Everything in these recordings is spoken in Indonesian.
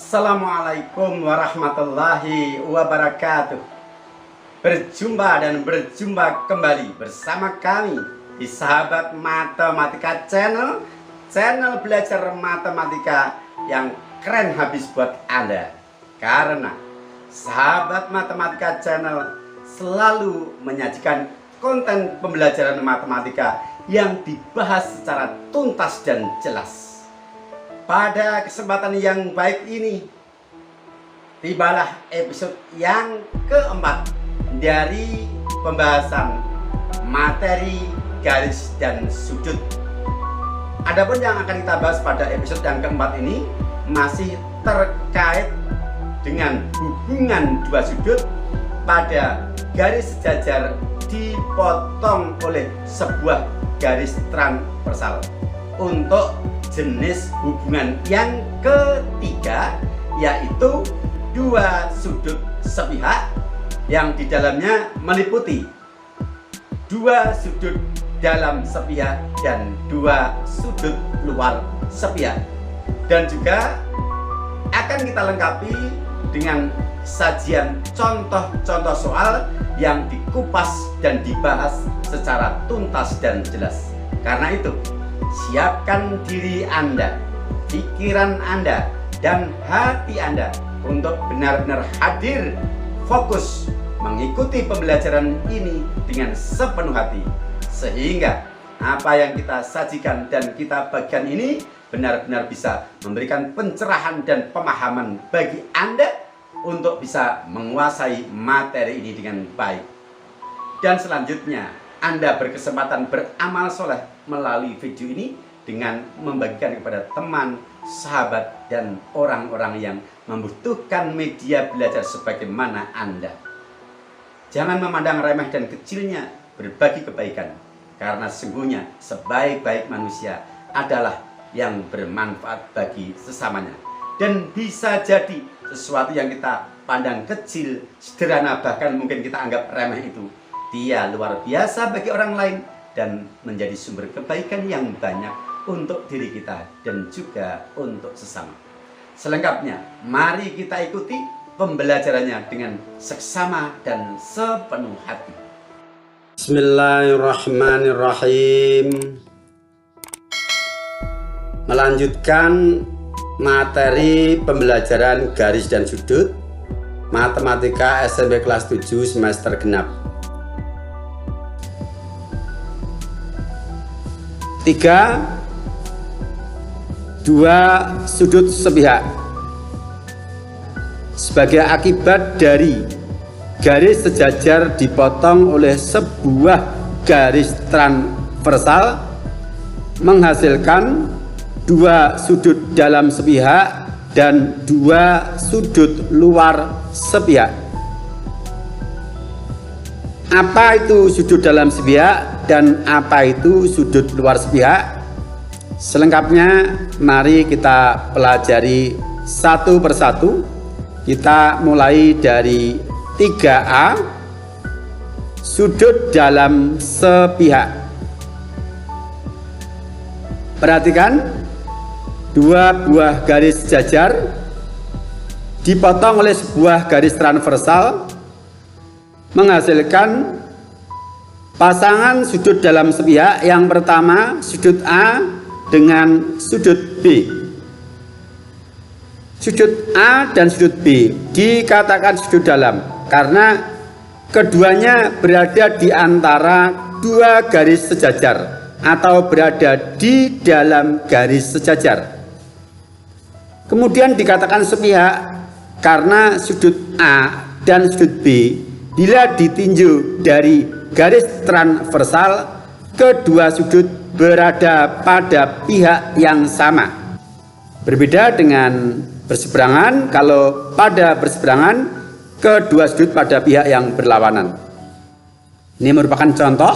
Assalamualaikum warahmatullahi wabarakatuh. Berjumpa kembali bersama kami di Sahabat Matematika Channel, channel belajar matematika yang keren habis buat Anda. Karena Sahabat Matematika Channel selalu menyajikan konten pembelajaran matematika yang dibahas secara tuntas dan jelas. Pada kesempatan yang baik ini, tibalah episode yang keempat dari pembahasan materi garis dan sudut. Adapun yang akan kita bahas pada episode yang keempat ini masih terkait dengan hubungan dua sudut pada garis sejajar dipotong oleh sebuah garis transversal. Untuk jenis hubungan yang ketiga, yaitu dua sudut sepihak yang di dalamnya meliputi dua sudut dalam sepihak dan dua sudut luar sepihak, dan juga akan kita lengkapi dengan sajian contoh-contoh soal yang dikupas dan dibahas secara tuntas dan jelas. Karena itu, siapkan diri Anda, pikiran Anda, dan hati Anda untuk benar-benar hadir, fokus mengikuti pembelajaran ini dengan sepenuh hati, sehingga apa yang kita sajikan dan kita bagikan ini benar-benar bisa memberikan pencerahan dan pemahaman bagi Anda untuk bisa menguasai materi ini dengan baik. Dan selanjutnya, Anda berkesempatan beramal soleh melalui video ini dengan membagikan kepada teman, sahabat, dan orang-orang yang membutuhkan media belajar sebagaimana Anda. Jangan memandang remeh dan kecilnya berbagi kebaikan, karena sesungguhnya sebaik-baik manusia adalah yang bermanfaat bagi sesamanya. Dan bisa jadi sesuatu yang kita pandang kecil, sederhana, bahkan mungkin kita anggap remeh itu, dia luar biasa bagi orang lain dan menjadi sumber kebaikan yang banyak untuk diri kita dan juga untuk sesama. Selengkapnya, mari kita ikuti pembelajarannya dengan seksama dan sepenuh hati. Bismillahirrahmanirrahim. Melanjutkan materi pembelajaran garis dan sudut matematika SMP kelas 7 semester genap. 3. Dua sudut sepihak. Sebagai akibat dari garis sejajar dipotong oleh sebuah garis transversal menghasilkan dua sudut dalam sepihak dan dua sudut luar sepihak. Apa itu sudut dalam sepihak dan apa itu sudut luar sepihak? Selengkapnya mari kita pelajari satu persatu. Kita mulai dari 3A, sudut dalam sepihak. Perhatikan, dua buah garis sejajar dipotong oleh sebuah garis transversal menghasilkan pasangan sudut dalam sepihak. Yang pertama, sudut A dengan sudut B. Sudut A dan sudut B dikatakan sudut dalam karena keduanya berada di antara dua garis sejajar atau berada di dalam garis sejajar. Kemudian dikatakan sepihak karena sudut A dan sudut B bila ditinjau dari garis transversal, kedua sudut berada pada pihak yang sama. Berbeda dengan berseberangan, kalau pada berseberangan, kedua sudut pada pihak yang berlawanan. Ini merupakan contoh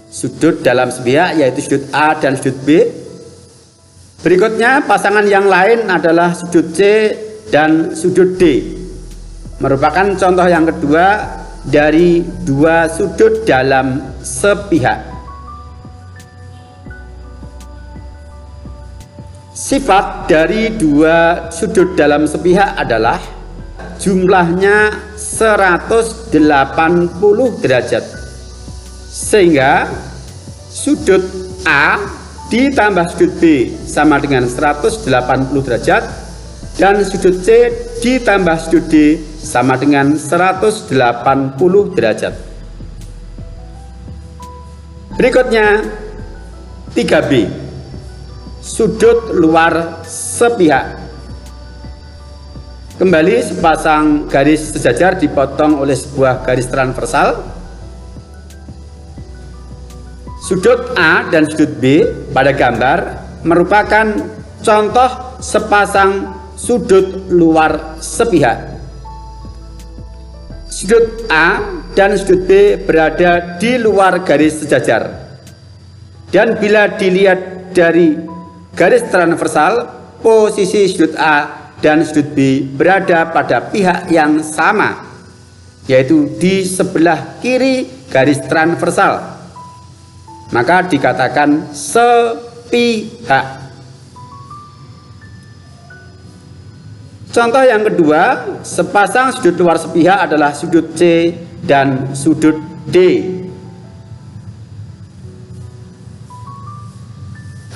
sudut dalam sepihak, yaitu sudut A dan sudut B. Berikutnya, pasangan yang lain adalah sudut C dan sudut D. Merupakan contoh yang kedua dari dua sudut dalam sepihak. Sifat dari dua sudut dalam sepihak adalah jumlahnya 180 derajat. Sehingga sudut A ditambah sudut B sama dengan 180 derajat dan sudut C ditambah sudut D sama dengan 180 derajat. Berikutnya 3B, sudut luar sepihak. Kembali sepasang garis sejajar dipotong oleh sebuah garis transversal. Sudut A dan sudut B pada gambar merupakan contoh sepasang sudut luar sepihak. Sudut A dan sudut B berada di luar garis sejajar. Dan bila dilihat dari garis transversal, posisi sudut A dan sudut B berada pada pihak yang sama, yaitu di sebelah kiri garis transversal. Maka dikatakan sepihak. Contoh yang kedua, sepasang sudut luar sepihak adalah sudut C dan sudut D.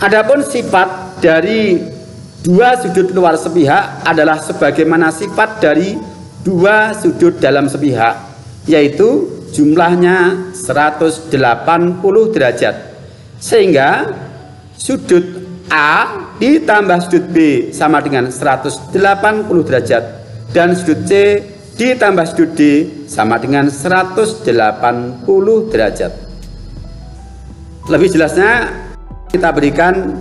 Adapun sifat dari dua sudut luar sepihak adalah sebagaimana sifat dari dua sudut dalam sepihak, yaitu jumlahnya 180 derajat. Sehingga sudut A ditambah sudut B sama dengan 180 derajat dan sudut C ditambah sudut D sama dengan 180 derajat. Lebih jelasnya kita berikan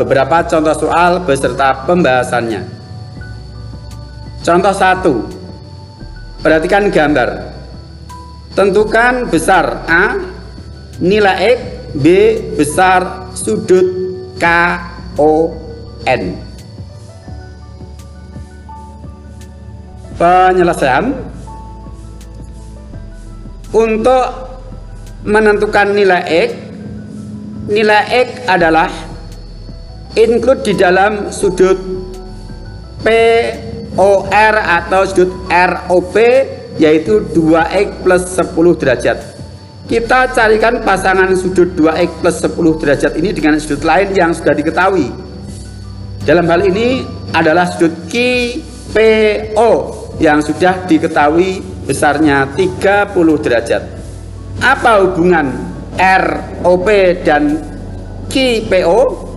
beberapa contoh soal beserta pembahasannya. Contoh 1. Perhatikan gambar. Tentukan besar A, nilai X, B besar sudut KON. Penyelesaian. Untuk menentukan nilai X adalah include di dalam sudut POR atau sudut ROP, yaitu 2X plus 10 derajat. Kita carikan pasangan sudut 2X plus 10 derajat ini dengan sudut lain yang sudah diketahui. Dalam hal ini adalah sudut QPO yang sudah diketahui besarnya 30 derajat. Apa hubungan ROP dan QPO?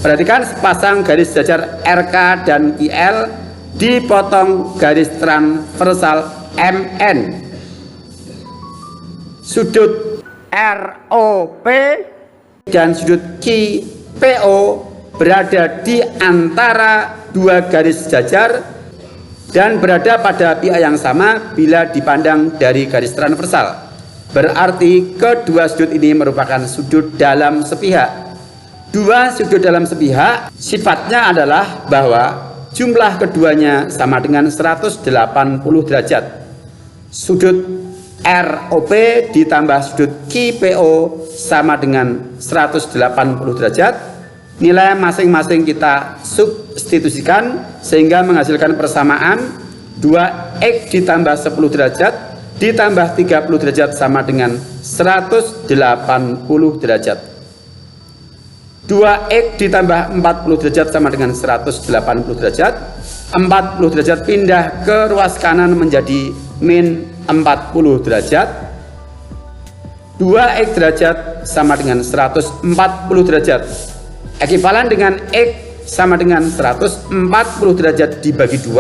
Perhatikan sepasang garis sejajar RK dan IL dipotong garis transversal MN. Sudut ROP dan sudut QPO berada di antara dua garis sejajar dan berada pada pihak yang sama bila dipandang dari garis transversal. Berarti kedua sudut ini merupakan sudut dalam sepihak. Dua sudut dalam sepihak sifatnya adalah bahwa jumlah keduanya sama dengan 180 derajat. Sudut ROP ditambah sudut QPO sama dengan 180 derajat. Nilai masing-masing kita substitusikan sehingga menghasilkan persamaan 2X ditambah 10 derajat ditambah 30 derajat sama dengan 180 derajat. 2X ditambah 40 derajat sama dengan 180 derajat. 40 derajat pindah ke ruas kanan menjadi min 40 derajat. 2X derajat sama dengan 140 derajat. Ekuivalen dengan X sama dengan 140 derajat dibagi 2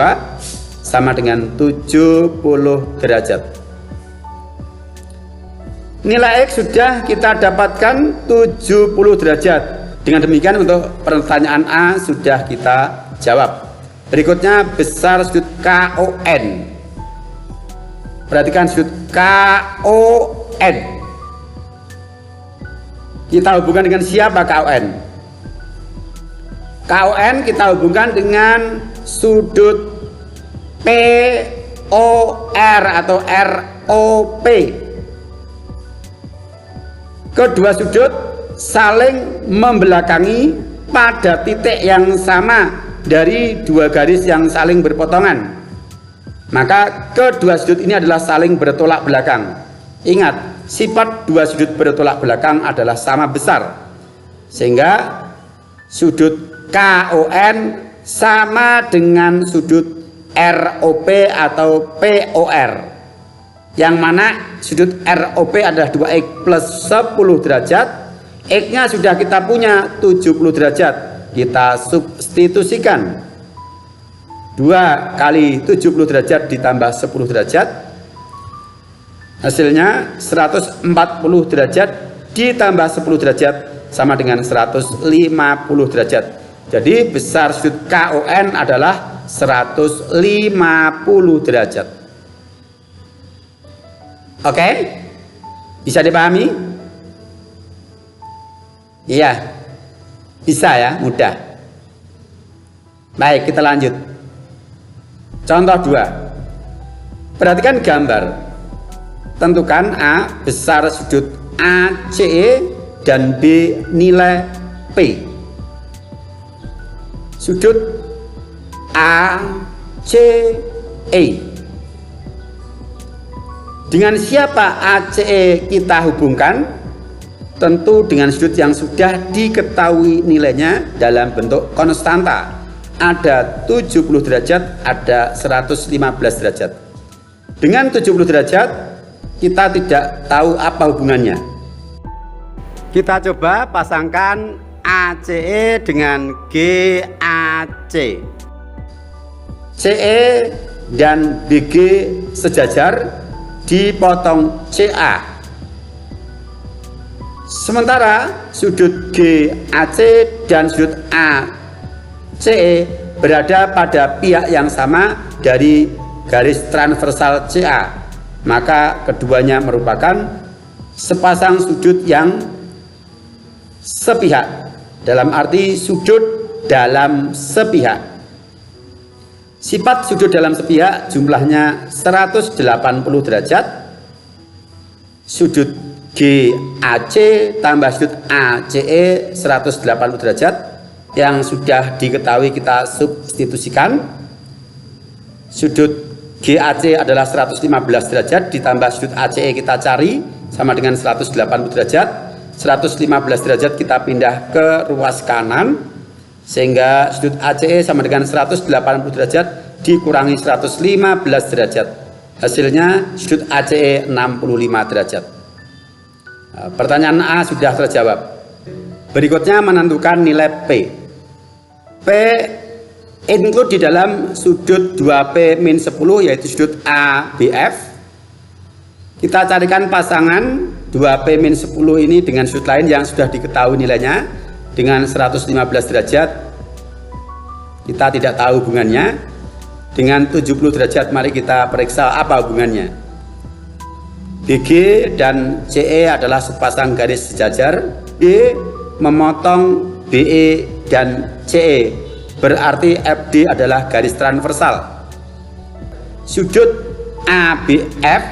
sama dengan 70 derajat. Nilai X sudah kita dapatkan 70 derajat. Dengan demikian untuk pertanyaan A sudah kita jawab. Berikutnya besar sudut KON. Perhatikan sudut KON. Kita hubungkan dengan siapa KON? KON kita hubungkan dengan sudut POR atau ROP. Kedua sudut saling membelakangi pada titik yang sama dari dua garis yang saling berpotongan, maka kedua sudut ini adalah saling bertolak belakang. Ingat, sifat dua sudut bertolak belakang adalah sama besar, sehingga sudut KON sama dengan sudut ROP atau POR, yang mana sudut ROP adalah 2x plus 10 derajat. X nya sudah kita punya 70 derajat, kita substitusikan 2 kali 70 derajat ditambah 10 derajat, hasilnya 140 derajat ditambah 10 derajat sama dengan 150 derajat. Jadi besar sudut KON adalah 150 derajat. Oke? Bisa dipahami? Iya. Bisa ya, mudah. Baik, kita lanjut. Contoh 2. Perhatikan gambar. Tentukan A besar sudut ACE dan B nilai P. Sudut ACE. Dengan siapa ACE kita hubungkan? Tentu dengan sudut yang sudah diketahui nilainya dalam bentuk konstanta. Ada 70 derajat, ada 115 derajat. Dengan 70 derajat, kita tidak tahu apa hubungannya. Kita coba pasangkan ACE dengan GAC. CE dan BG sejajar, dipotong CA. Sementara sudut GAC dan sudut ACE berada pada pihak yang sama dari garis transversal CA, maka keduanya merupakan sepasang sudut yang sepihak, dalam arti sudut dalam sepihak. Sifat sudut dalam sepihak jumlahnya 180 derajat. Sudut GAC tambah sudut ACE 180 derajat yang sudah diketahui kita substitusikan. Sudut GAC adalah 115 derajat ditambah sudut ACE kita cari sama dengan 180 derajat. 115 derajat kita pindah ke ruas kanan, sehingga sudut ACE sama dengan 180 derajat dikurangi 115 derajat. Hasilnya sudut ACE 65 derajat. Pertanyaan A sudah terjawab. Berikutnya menentukan nilai P. P include di dalam sudut 2P-10 yaitu sudut ABF. Kita carikan pasangan 2P-10 ini dengan sudut lain yang sudah diketahui nilainya dengan 115 derajat. Kita tidak tahu hubungannya. Dengan 70 derajat mari kita periksa apa hubungannya. BG dan CE adalah sepasang garis sejajar. B memotong BE dan CE, berarti FD adalah garis transversal. Sudut ABF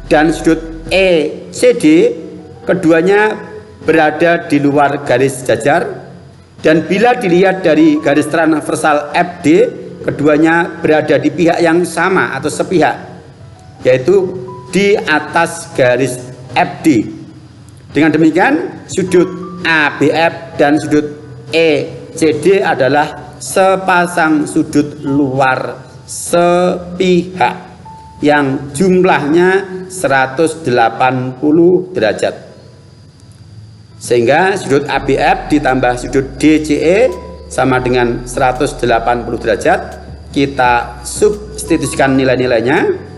dan sudut ECD keduanya berada di luar garis sejajar, dan bila dilihat dari garis transversal FD, keduanya berada di pihak yang sama atau sepihak, yaitu di atas garis FD. Dengan demikian sudut ABF dan sudut ECD adalah sepasang sudut luar sepihak yang jumlahnya 180 derajat. Sehingga sudut ABF ditambah sudut DCE sama dengan 180 derajat. Kita substitusikan nilai-nilainya.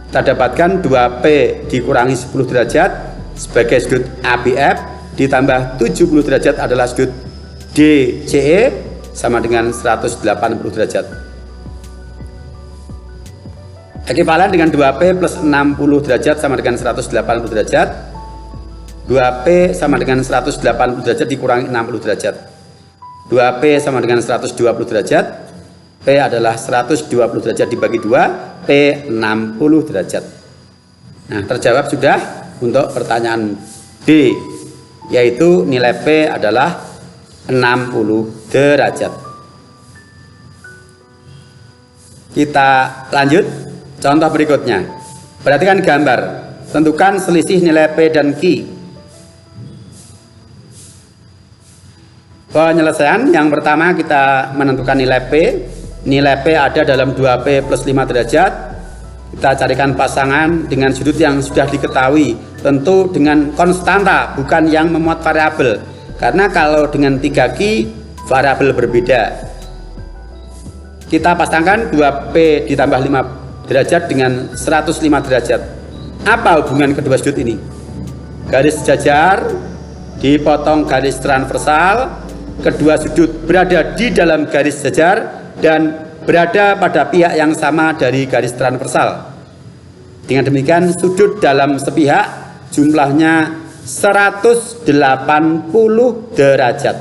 Kita dapatkan 2P dikurangi 10 derajat sebagai sudut ABF ditambah 70 derajat adalah sudut DCE sama dengan 180 derajat. Ekivalen dengan 2P plus 60 derajat sama dengan 180 derajat. 2P sama dengan 180 derajat dikurangi 60 derajat. 2P sama dengan 120 derajat. P adalah 120 derajat dibagi 2, P 60 derajat. Nah, terjawab sudah untuk pertanyaan B, yaitu nilai P adalah 60 derajat. Kita lanjut contoh berikutnya. Perhatikan gambar. Tentukan selisih nilai P dan Q. Penyelesaian yang pertama, kita menentukan nilai P. Nilai P ada dalam 2P plus 5 derajat. Kita carikan pasangan dengan sudut yang sudah diketahui, tentu dengan konstanta, bukan yang memuat variabel. Karena kalau dengan 3Q variabel berbeda. Kita pasangkan 2P ditambah 5 derajat dengan 105 derajat. Apa hubungan kedua sudut ini? Garis sejajar dipotong garis transversal. Kedua sudut berada di dalam garis sejajar dan berada pada pihak yang sama dari garis transversal. Dengan demikian sudut dalam sepihak jumlahnya 180 derajat.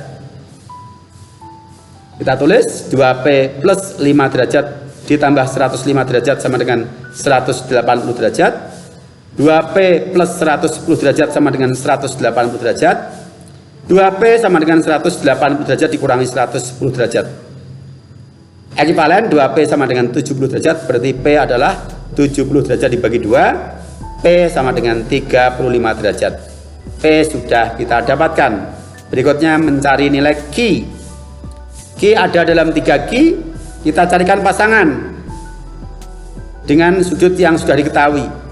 Kita tulis 2P plus 5 derajat ditambah 105 derajat sama dengan 180 derajat. 2P plus 110 derajat sama dengan 180 derajat. 2P sama dengan 180 derajat dikurangi 110 derajat. Ekivalen 2P sama dengan 70 derajat, berarti P adalah 70 derajat dibagi 2. P sama dengan 35 derajat. P sudah kita dapatkan. Berikutnya mencari nilai Q. Q ada dalam 3Q. Kita carikan pasangan dengan sudut yang sudah diketahui.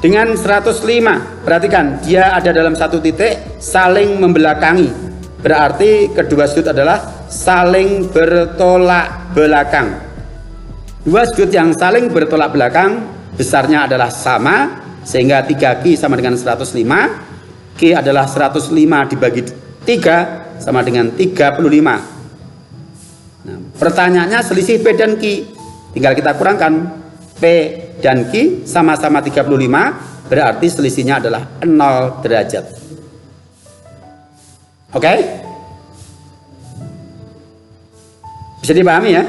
Dengan 105, perhatikan dia ada dalam satu titik saling membelakangi. Berarti kedua sudut adalah saling bertolak belakang. Dua sudut yang saling bertolak belakang besarnya adalah sama, sehingga 3Q sama dengan 105. Q adalah 105 dibagi 3 sama dengan 35. Nah, pertanyaannya selisih P dan Q. Tinggal kita kurangkan. P dan Q sama-sama 35, berarti selisihnya adalah 0 derajat. Oke? Bisa dipahami ya?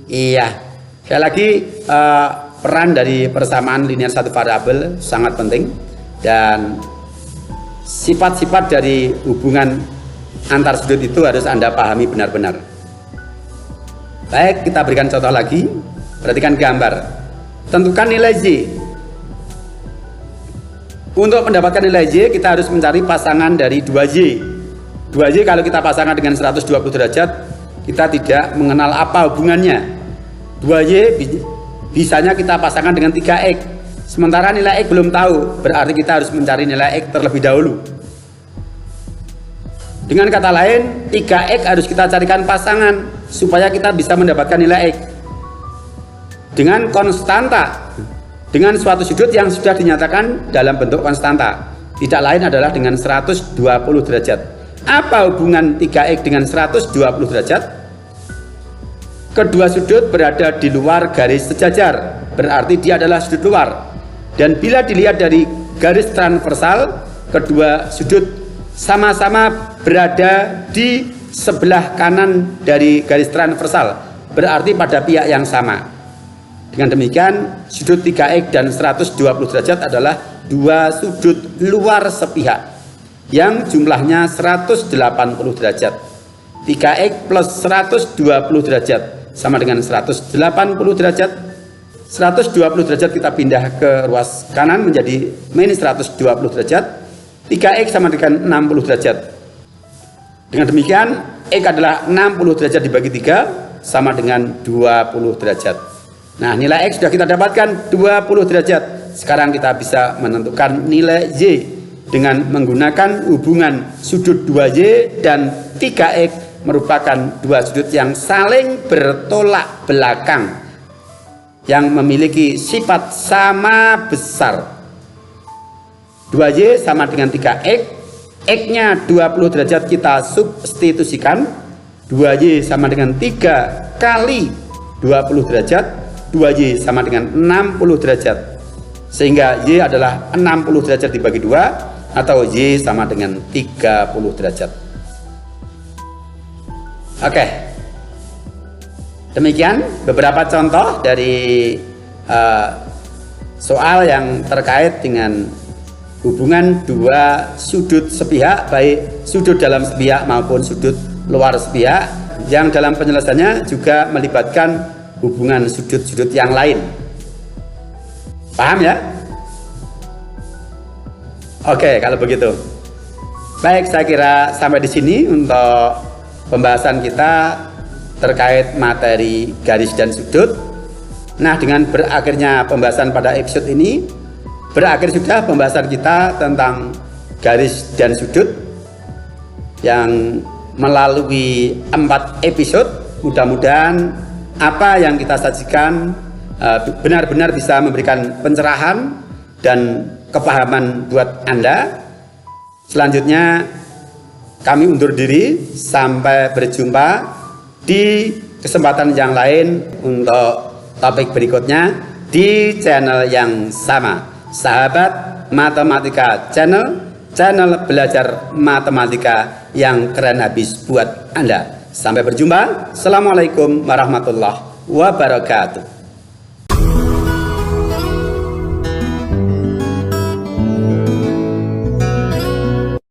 Iya. Sekali lagi, peran dari persamaan linear satu variabel sangat penting, dan sifat-sifat dari hubungan antar sudut itu harus Anda pahami benar-benar. Baik, kita berikan contoh lagi. Perhatikan gambar. Tentukan nilai Z. Untuk mendapatkan nilai Z, kita harus mencari pasangan dari 2Y. 2Y kalau kita pasangkan dengan 120 derajat, kita tidak mengenal apa hubungannya. 2Y bisanya kita pasangkan dengan 3X. Sementara nilai X belum tahu, berarti kita harus mencari nilai X terlebih dahulu. Dengan kata lain, 3X harus kita carikan pasangan supaya kita bisa mendapatkan nilai X. Dengan konstanta, dengan suatu sudut yang sudah dinyatakan dalam bentuk konstanta, tidak lain adalah dengan 120 derajat. Apa hubungan 3X dengan 120 derajat? Kedua sudut berada di luar garis sejajar, berarti dia adalah sudut luar. Dan bila dilihat dari garis transversal, kedua sudut sama-sama berada di sebelah kanan dari garis transversal, berarti pada pihak yang sama. Dengan demikian, sudut 3X dan 120 derajat adalah dua sudut luar sepihak yang jumlahnya 180 derajat. 3X plus 120 derajat sama dengan 180 derajat. 120 derajat kita pindah ke ruas kanan menjadi minus 120 derajat. 3X sama dengan 60 derajat. Dengan demikian, X adalah 60 derajat dibagi 3 sama dengan 20 derajat. Nah, nilai X sudah kita dapatkan 20 derajat. Sekarang kita bisa menentukan nilai Y dengan menggunakan hubungan sudut 2Y dan 3X merupakan dua sudut yang saling bertolak belakang yang memiliki sifat sama besar. 2Y sama dengan 3X, X-nya 20 derajat kita substitusikan. 2Y sama dengan 3 kali 20 derajat. 2Y sama dengan 60 derajat, sehingga Y adalah 60 derajat dibagi 2 atau Y sama dengan 30 derajat. Oke, demikian beberapa contoh dari soal yang terkait dengan hubungan dua sudut sepihak, baik sudut dalam sepihak maupun sudut luar sepihak, yang dalam penyelesaiannya juga melibatkan hubungan sudut-sudut yang lain. Paham ya? Oke, kalau begitu. Baik, saya kira sampai di sini untuk pembahasan kita terkait materi garis dan sudut. Nah, dengan berakhirnya pembahasan pada episode ini, berakhir sudah pembahasan kita tentang garis dan sudut yang melalui 4 episode. Mudah-mudahan apa yang kita sajikan benar-benar bisa memberikan pencerahan dan kepahaman buat Anda. Selanjutnya kami undur diri, sampai berjumpa di kesempatan yang lain untuk topik berikutnya di channel yang sama. Sahabat Matematika channel belajar matematika yang keren habis buat Anda. Sampai berjumpa. Assalamualaikum warahmatullahi wabarakatuh.